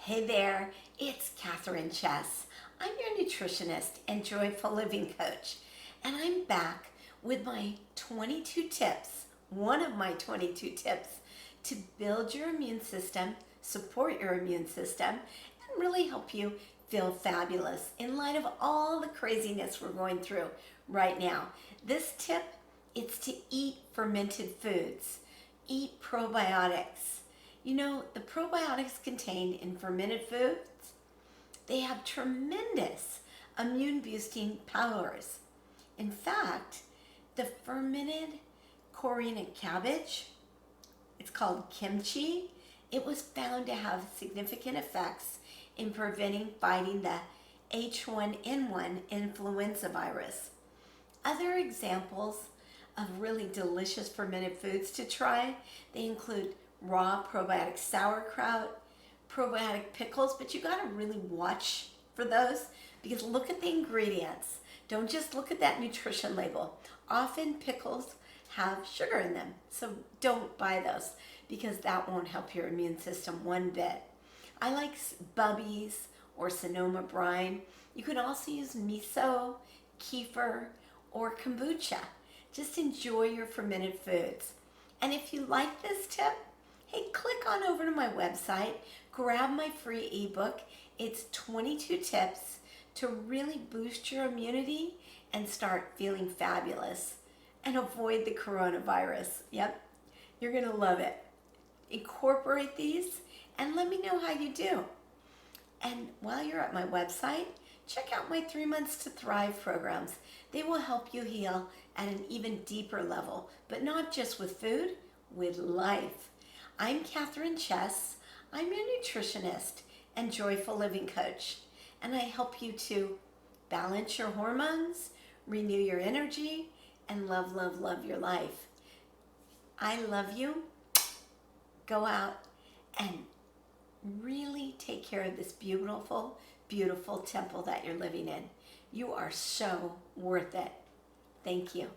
Hey there, it's Kathryn Chess. I'm your nutritionist and joyful living coach, and I'm back with my 22 tips, one of my 22 tips to build your immune system, support your immune system, and really help you feel fabulous in light of all the craziness we're going through right now. This tip, it's to eat fermented foods, eat probiotics. You know, the probiotics contained in fermented foods, they have tremendous immune boosting powers. In fact, the fermented Korean cabbage, it's called kimchi, it was found to have significant effects in fighting the H1N1 influenza virus. Other examples of really delicious fermented foods to try, they include raw probiotic sauerkraut, probiotic pickles, but you got to really watch for those because look at the ingredients. Don't just look at that nutrition label. Often pickles have sugar in them, so don't buy those because that won't help your immune system one bit. I like bubbies or Sonoma brine. You can also use miso, kefir, or kombucha. Just enjoy your fermented foods. And if you like this tip, hey, click on over to my website, grab my free ebook. It's 22 tips to really boost your immunity and start feeling fabulous and avoid the coronavirus. Yep, you're gonna love it. Incorporate these and let me know how you do. And while you're at my website, check out my 3 Months to Thrive programs. They will help you heal at an even deeper level, but not just with food, with life. I'm Kathryn Chess. I'm your nutritionist and joyful living coach, and I help you to balance your hormones, renew your energy, and love, love, love your life. I love you. Go out and really take care of this beautiful, beautiful temple that you're living in. You are so worth it. Thank you.